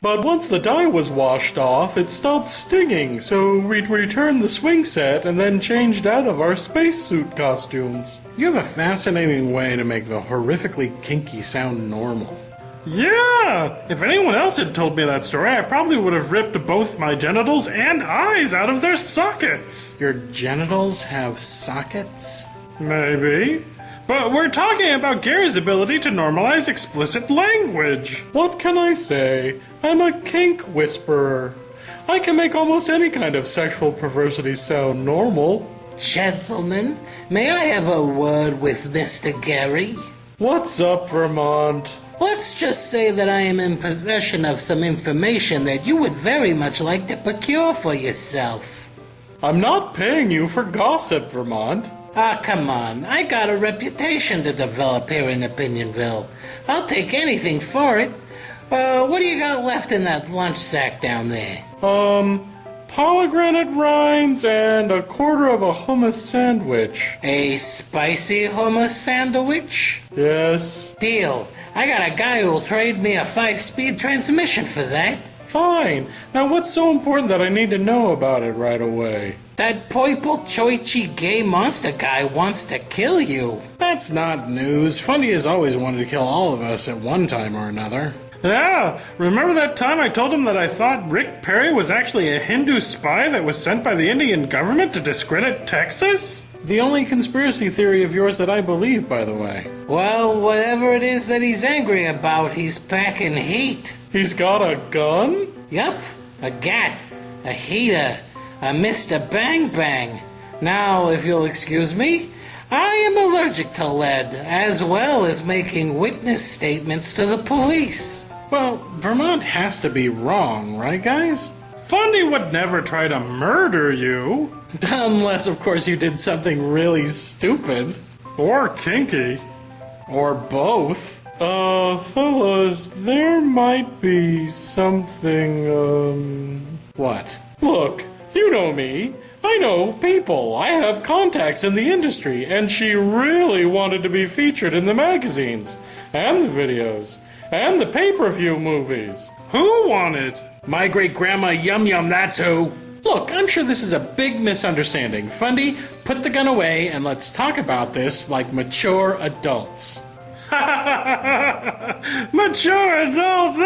But once the dye was washed off, it stopped stinging, so we'd returned the swing set and then changed out of our spacesuit costumes. You have a fascinating way to make the horrifically kinky sound normal. Yeah! If anyone else had told me that story, I probably would have ripped both my genitals and eyes out of their sockets. Your genitals have sockets? Maybe. But we're talking about Gary's ability to normalize explicit language. What can I say? I'm a kink whisperer. I can make almost any kind of sexual perversity sound normal. Gentlemen, may I have a word with Mr. Gary? What's up, Vermont? Let's just say that I am in possession of some information that you would very much like to procure for yourself. I'm not paying you for gossip, Vermont. Ah, come on. I got a reputation to develop here in Opinionville. I'll take anything for it. What do you got left in that lunch sack down there? Pomegranate rinds and a quarter of a hummus sandwich. A spicy hummus sandwich? Yes. Deal. I got a guy who'll trade me a 5-speed transmission for that. Fine. Now what's so important that I need to know about it right away? That purple choichi gay monster guy wants to kill you. That's not news. Fundy has always wanted to kill all of us at one time or another. Yeah, remember that time I told him that I thought Rick Perry was actually a Hindu spy that was sent by the Indian government to discredit Texas? The only conspiracy theory of yours that I believe, by the way. Well, whatever it is that he's angry about, he's packing heat. He's got a gun? Yup, a gat, a heater, a Mr. Bang Bang. Now, if you'll excuse me, I am allergic to lead, as well as making witness statements to the police. Well, Vermont has to be wrong, right, guys? Fundy would never try to murder you. Unless, of course, you did something really stupid. Or kinky. Or both. Fellas, there might be something, What? Look, you know me. I know people. I have contacts in the industry, and she really wanted to be featured in the magazines, and the videos, and the pay-per-view movies. Who wanted? My great-grandma Yum Yum, that's who. Look, I'm sure this is a big misunderstanding. Fundy, put the gun away, and let's talk about this like mature adults. Mature adults!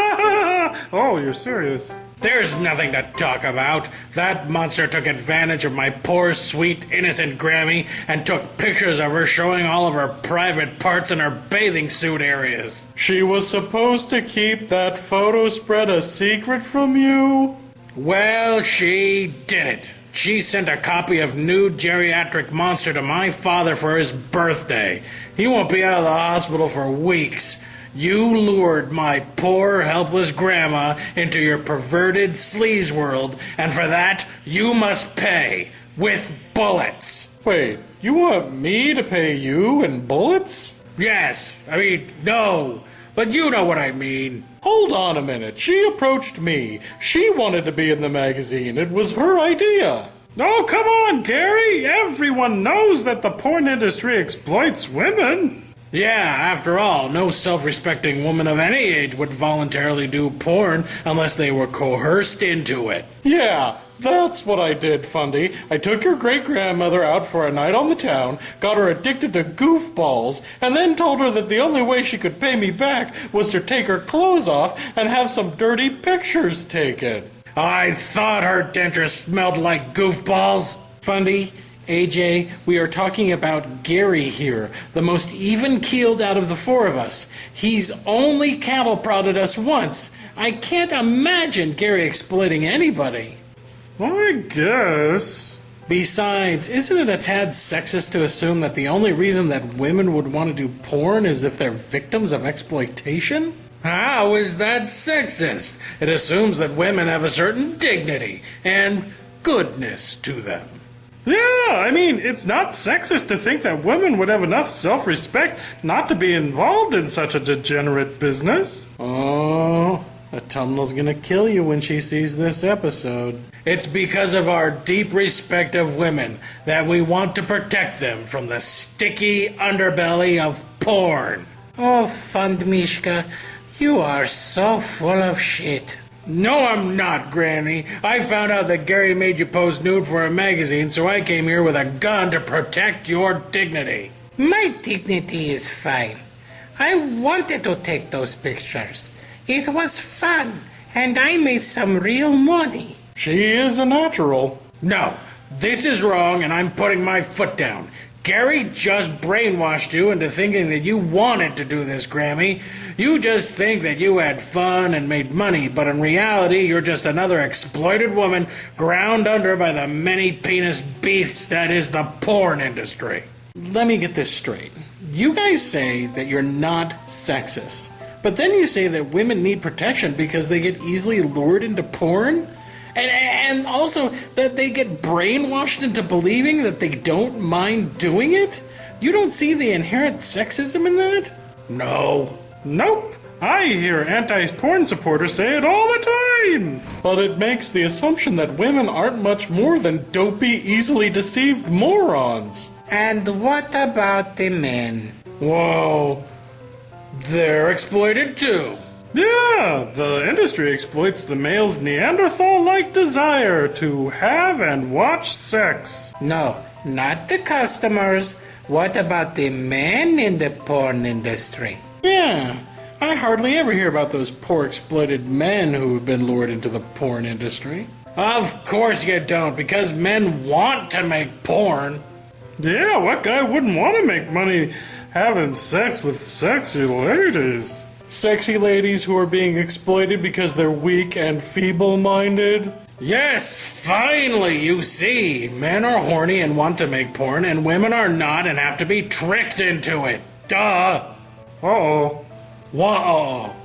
Oh, you're serious. There's nothing to talk about. That monster took advantage of my poor, sweet, innocent Grammy and took pictures of her showing all of her private parts in her bathing suit areas. She was supposed to keep that photo spread a secret from you? Well, she did it. She sent a copy of Nude Geriatric Monster to my father for his birthday. He won't be out of the hospital for weeks. You lured my poor, helpless grandma into your perverted sleaze world, and for that, you must pay with bullets. Wait, you want me to pay you in bullets? Yes, no, but you know what I mean. Hold on a minute. She approached me. She wanted to be in the magazine. It was her idea. Oh, come on, Gary. Everyone knows that the porn industry exploits women. Yeah, after all, no self-respecting woman of any age would voluntarily do porn unless they were coerced into it. Yeah, that's what I did, Fundy. I took your great-grandmother out for a night on the town, got her addicted to goofballs, and then told her that the only way she could pay me back was to take her clothes off and have some dirty pictures taken. I thought her dentures smelled like goofballs. Fundy, AJ, we are talking about Gary here, the most even-keeled out of the four of us. He's only cattle-prodded us once. I can't imagine Gary exploiting anybody. Well, I guess. Besides, isn't it a tad sexist to assume that the only reason that women would want to do porn is if they're victims of exploitation? How is that sexist? It assumes that women have a certain dignity and goodness to them. Yeah, it's not sexist to think that women would have enough self-respect not to be involved in such a degenerate business. Oh, Autumnal's gonna kill you when she sees this episode. It's because of our deep respect of women that we want to protect them from the sticky underbelly of porn. Oh, Fundmishka, you are so full of shit. No, I'm not, Granny. I found out that Gary made you pose nude for a magazine, so I came here with a gun to protect your dignity. My dignity is fine. I wanted to take those pictures. It was fun, and I made some real money. She is a natural. No, this is wrong, and I'm putting my foot down. Gary just brainwashed you into thinking that you wanted to do this, Grammy. You just think that you had fun and made money, but in reality, you're just another exploited woman ground under by the many penis beasts that is the porn industry. Let me get this straight. You guys say that you're not sexist, but then you say that women need protection because they get easily lured into porn? And also that they get brainwashed into believing that they don't mind doing it? You don't see the inherent sexism in that? No. Nope. I hear anti-porn supporters say it all the time. But it makes the assumption that women aren't much more than dopey, easily deceived morons. And what about the men? Whoa. They're exploited too. Yeah, the industry exploits the male's Neanderthal-like desire to have and watch sex. No, not the customers. What about the men in the porn industry? Yeah, I hardly ever hear about those poor exploited men who have been lured into the porn industry. Of course you don't, because men want to make porn. Yeah, what guy wouldn't want to make money having sex with sexy ladies? Sexy ladies who are being exploited because they're weak and feeble-minded? Yes, finally, you see. Men are horny and want to make porn, and women are not and have to be tricked into it. Duh. Uh-oh. Whoa.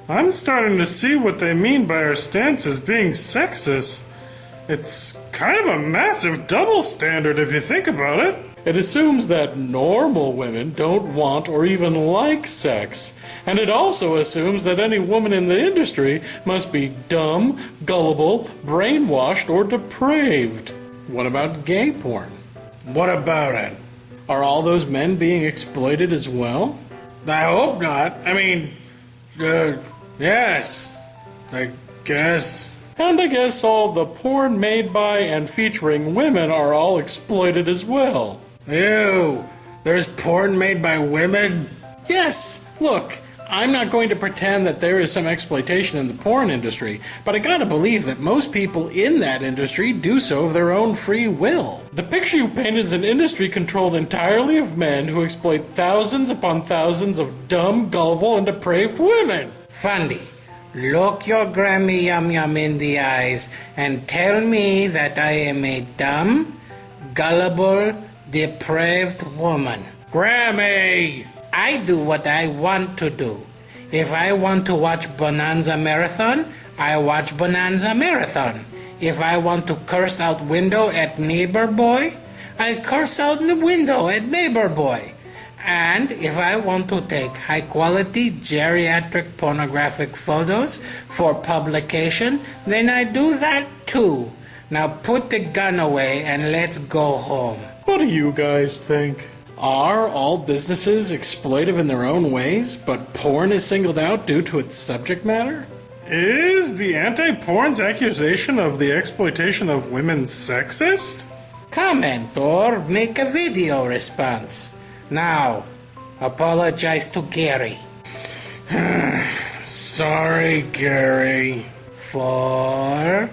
I'm starting to see what they mean by our stance as being sexist. It's kind of a massive double standard if you think about it. It assumes that normal women don't want or even like sex. And it also assumes that any woman in the industry must be dumb, gullible, brainwashed, or depraved. What about gay porn? What about it? Are all those men being exploited as well? I hope not. I mean, yes. I guess. And I guess all the porn made by and featuring women are all exploited as well. Ew. There's porn made by women? Yes, look, I'm not going to pretend that there is some exploitation in the porn industry, but I gotta believe that most people in that industry do so of their own free will. The picture you paint is an industry controlled entirely of men who exploit thousands upon thousands of dumb, gullible, and depraved women. Fundy, look your Grammy Yum Yum in the eyes and tell me that I am a dumb, gullible, depraved woman. Grammy! I do what I want to do. If I want to watch Bonanza Marathon, I watch Bonanza Marathon. If I want to curse out window at neighbor boy, I curse out the window at neighbor boy. And if I want to take high quality geriatric pornographic photos for publication, then I do that too. Now put the gun away and let's go home. What do you guys think? Are all businesses exploitive in their own ways, but porn is singled out due to its subject matter? Is the anti-porn's accusation of the exploitation of women sexist? Comment or make a video response. Now, apologize to Gary. Sorry, Gary. For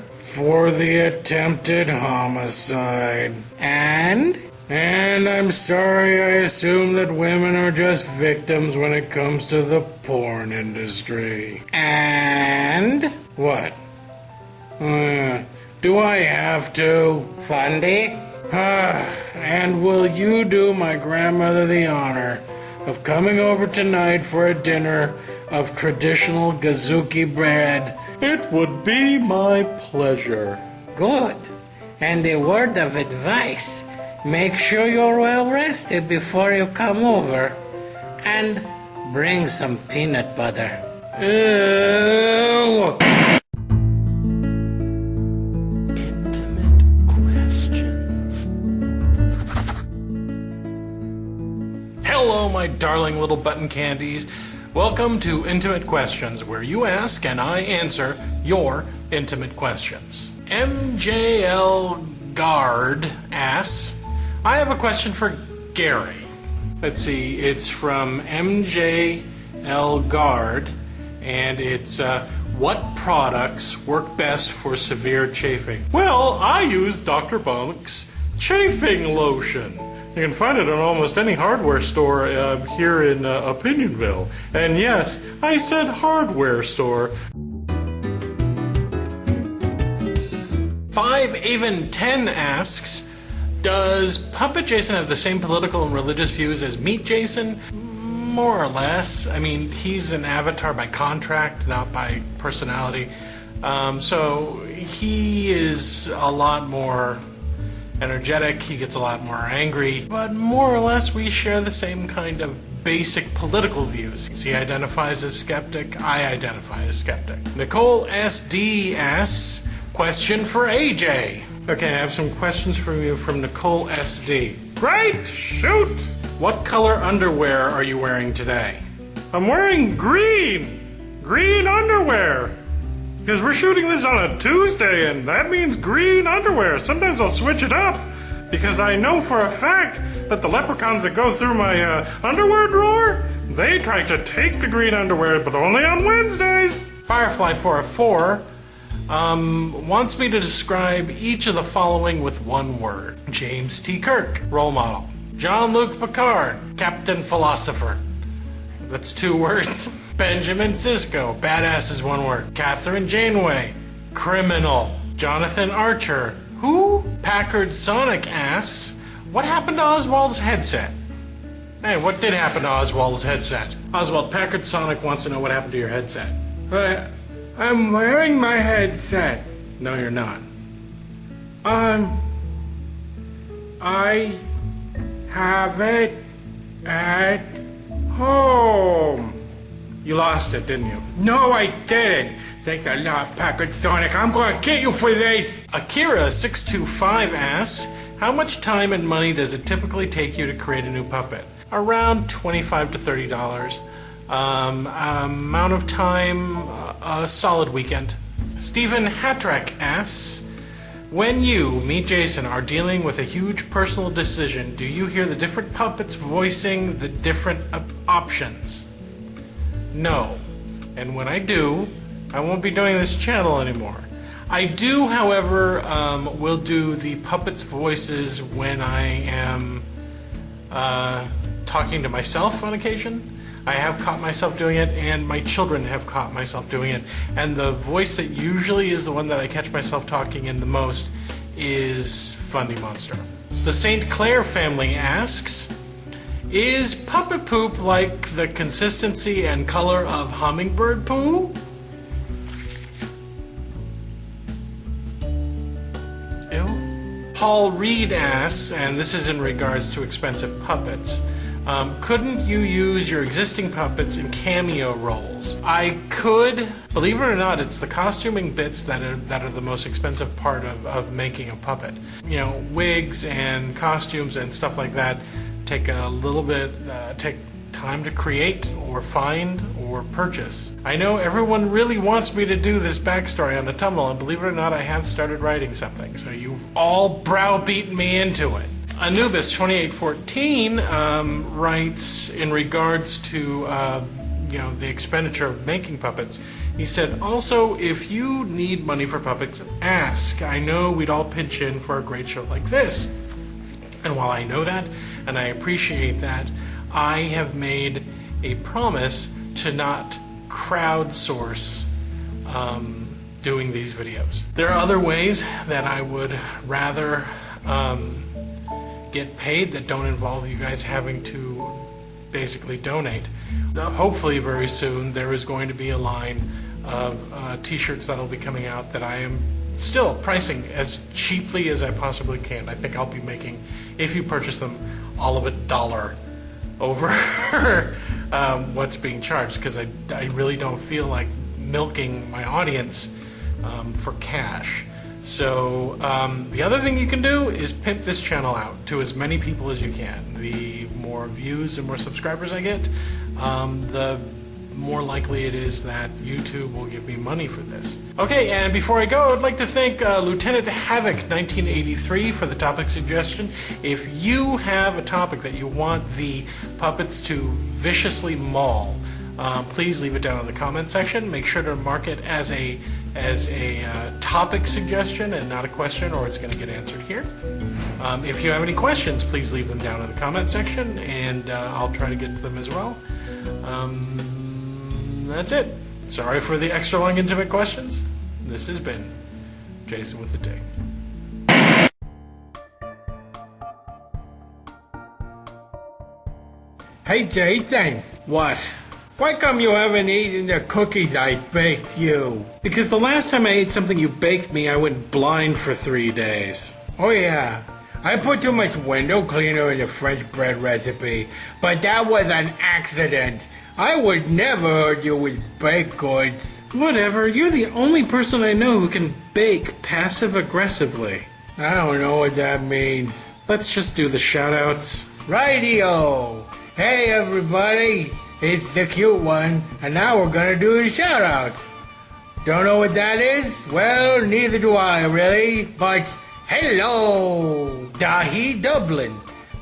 the attempted homicide. and And I'm sorry I assume that women are just victims when it comes to the porn industry. and What? Do I have to? Fundy. And will you do my grandmother the honor of coming over tonight for a dinner of traditional Gazuki bread? It would be my pleasure. Good. And a word of advice. Make sure you're well rested before you come over. And bring some peanut butter. Ew! Intimate questions. Hello, my darling little button candies. Welcome to Intimate Questions, where you ask and I answer your intimate questions. MJL Guard asks, I have a question for Gary. Let's see, it's from MJL Guard, and it's what products work best for severe chafing? Well, I use Dr. Bunk's chafing lotion. You can find it in almost any hardware store here in Opinionville. And yes, I said hardware store. 5Avon10 asks, does Puppet Jason have the same political and religious views as Meat Jason? More or less. I mean, he's an avatar by contract, not by personality. So he is a lot more energetic, he gets a lot more angry, but more or less we share the same kind of basic political views. He identifies as skeptic, I identify as skeptic. Nicole SD asks, question for AJ. Okay, I have some questions for you from Nicole SD. Great! Shoot! What color underwear are you wearing today? I'm wearing green! Green underwear! Because we're shooting this on a Tuesday, and that means green underwear. Sometimes I'll switch it up, because I know for a fact that the leprechauns that go through my underwear drawer, they try to take the green underwear, but only on Wednesdays. Firefly404 wants me to describe each of the following with one word. James T. Kirk, role model. Jean-Luc Picard, Captain Philosopher. That's 2 words. Benjamin Sisko, badass is 1 word. Catherine Janeway, criminal. Jonathan Archer, who? Packard Sonic asks, what happened to Oswald's headset? Hey, what did happen to Oswald's headset? Oswald, Packard Sonic wants to know what happened to your headset. I'm wearing my headset. No, you're not. I have it at home. You lost it, didn't you? No, I didn't. Thanks a lot, Packard Sonic. I'm gonna get you for this. Akira625 asks, how much time and money does it typically take you to create a new puppet? Around $25 to $30. Amount of time, a solid weekend. Stephen Hatrek asks, when you, Meet Jason, are dealing with a huge personal decision, do you hear the different puppets voicing the different options? No. And when I do, I won't be doing this channel anymore. I do, however, will do the puppets' voices when I am talking to myself on occasion. I have caught myself doing it, and my children have caught myself doing it. And the voice that usually is the one that I catch myself talking in the most is Fundy Monster. The St. Clair family asks, is puppet poop like the consistency and color of hummingbird poo? Ew. Paul Reed asks, and this is in regards to expensive puppets, couldn't you use your existing puppets in cameo roles? I could. Believe it or not, it's the costuming bits that are the most expensive part of making a puppet. You know, wigs and costumes and stuff like that take a little bit, take time to create or find or purchase. I know everyone really wants me to do this backstory on the Tumble, and believe it or not, I have started writing something, so you've all browbeaten me into it. Anubis2814 writes in regards to the expenditure of making puppets. He said, also, if you need money for puppets, ask. I know we'd all pitch in for a great show like this. And while I know that, and I appreciate that, I have made a promise to not crowdsource doing these videos. There are other ways that I would rather get paid that don't involve you guys having to basically donate. Hopefully very soon there is going to be a line of t-shirts that'll be coming out that I am still pricing as cheaply as I possibly can. I think I'll be making, if you purchase them, all of $1 over what's being charged, because I really don't feel like milking my audience for cash. So the other thing you can do is pimp this channel out to as many people as you can. The more views and more subscribers I get, the more likely it is that YouTube will give me money for this. Okay, and before I go, I'd like to thank Lieutenant Havoc 1983 for the topic suggestion. If you have a topic that you want the puppets to viciously maul, please leave it down in the comment section. Make sure to mark it as a topic suggestion and not a question, or it's going to get answered here. If you have any questions, please leave them down in the comment section, and I'll try to get to them as well. That's it. Sorry for the extra long intimate questions. This has been Jason with the Dig. Hey, Jason. What? Why come you haven't eaten the cookies I baked you? Because the last time I ate something you baked me, I went blind for 3 days. Oh, yeah. I put too much window cleaner in the French bread recipe, but that was an accident. I would never hurt you with baked goods. Whatever, you're the only person I know who can bake passive-aggressively. I don't know what that means. Let's just do the shout-outs. Radio! Hey, everybody! It's the cute one, and now we're gonna do the shout-outs. Don't know what that is? Well, neither do I, really, but hello! Dahi Dublin.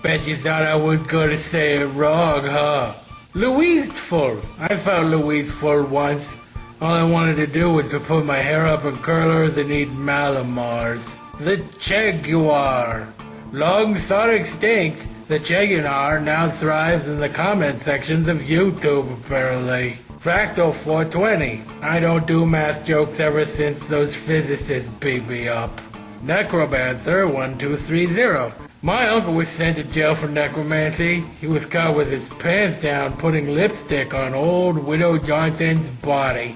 Bet you thought I was gonna say it wrong, huh? Louiseful. I found Louiseful once. All I wanted to do was to put my hair up in curlers and eat Malamars. The Cheguar. Long thought extinct, the Cheguar now thrives in the comment sections of YouTube, apparently. Fractal 420. I don't do math jokes ever since those physicists beat me up. Necromancer 1230. My uncle was sent to jail for necromancy. He was caught with his pants down putting lipstick on old Widow Johnson's body.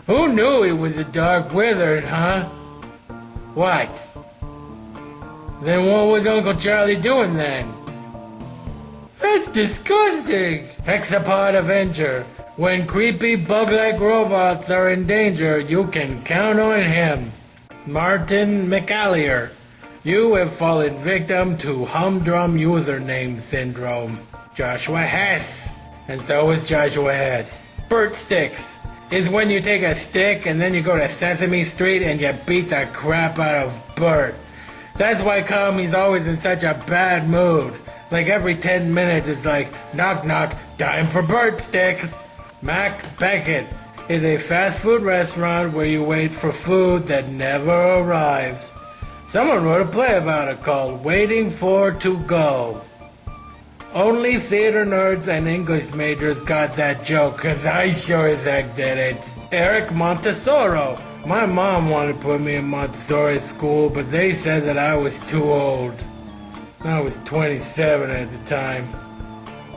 Who knew he was a dark wizard, huh? What? Then what was Uncle Charlie doing then? That's disgusting! Hexapod Avenger. When creepy bug-like robots are in danger, you can count on him. Martin McAllier. You have fallen victim to humdrum username syndrome. Joshua Hess. And so is Joshua Hess. Burt Sticks is when you take a stick and then you go to Sesame Street and you beat the crap out of Bert. That's why Commy's always in such a bad mood. Like every 10 minutes it's like, knock knock, time for Burt Sticks. Mac Beckett is a fast food restaurant where you wait for food that never arrives. Someone wrote a play about it called Waiting for to Go. Only theater nerds and English majors got that joke, cause I sure as heck did it. Eric Montessoro. My mom wanted to put me in Montessori school, but they said that I was too old. I was 27 at the time.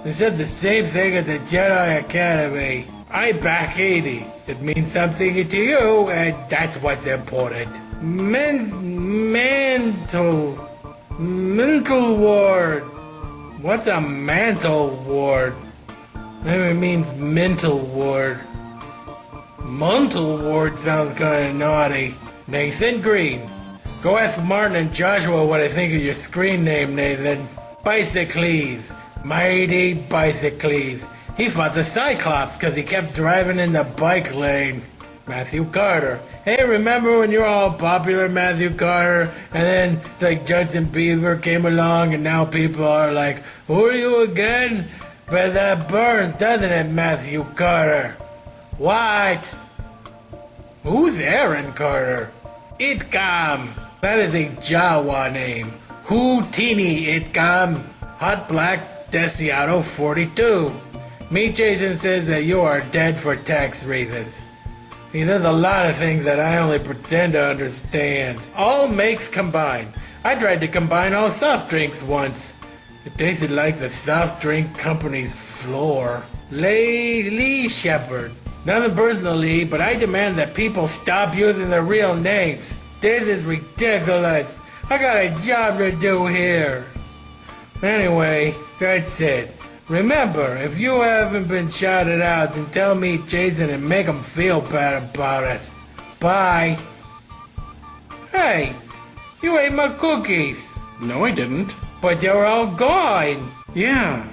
They said the same thing at the Jedi Academy. I back 80. It means something to you, and that's what's important. Mental ward. What's a mantle ward? Maybe it means mental ward. Mental ward sounds kind of naughty. Nathan Green. Go ask Martin and Joshua what I think of your screen name, Nathan. Bicycles. Mighty Bicycles. He fought the Cyclops because he kept driving in the bike lane. Matthew Carter. Hey, remember when you were all popular, Matthew Carter? And then, like, Justin Bieber came along and now people are like, who are you again? But that burns, doesn't it, Matthew Carter? What? Who's Aaron Carter? Itcam. That is a Jawa name. Houdini Itcam. Hot Black Desiato 42. Me Jason says that you are dead for tax reasons. See, there's a lot of things that I only pretend to understand. All makes combined. I tried to combine all soft drinks once. It tasted like the soft drink company's floor. Lee Shepard. Nothing personally, but I demand that people stop using their real names. This is ridiculous. I got a job to do here. Anyway, that's it. Remember, if you haven't been shouted out, then tell me Jason and make him feel bad about it. Bye. Hey, you ate my cookies. No, I didn't. But they're all gone. Yeah.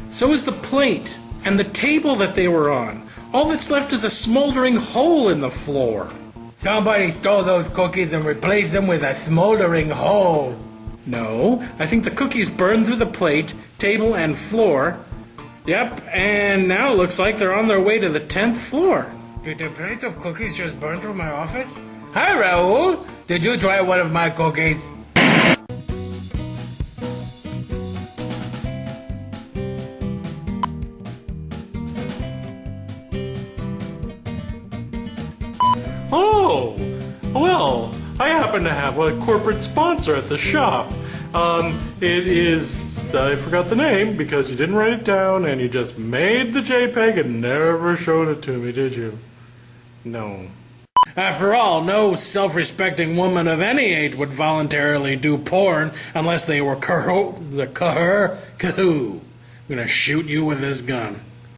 So is the plate. and the table that they were on. All that's left is a smoldering hole in the floor. Somebody stole those cookies and replaced them with a smoldering hole. No, I think the cookies burned through the plate, table, and floor. Yep, and now it looks like they're on their way to the 10th floor. Did the plate of cookies just burn through my office? Hi, Raoul. Did you try one of my cookies? Oh, well, I happen to have a corporate sponsor at the shop. It is, I forgot the name because you didn't write it down and you just made the JPEG and never showed it to me, did you? No. After all, no self-respecting woman of any age would voluntarily do porn unless they were I'm gonna shoot you with this gun.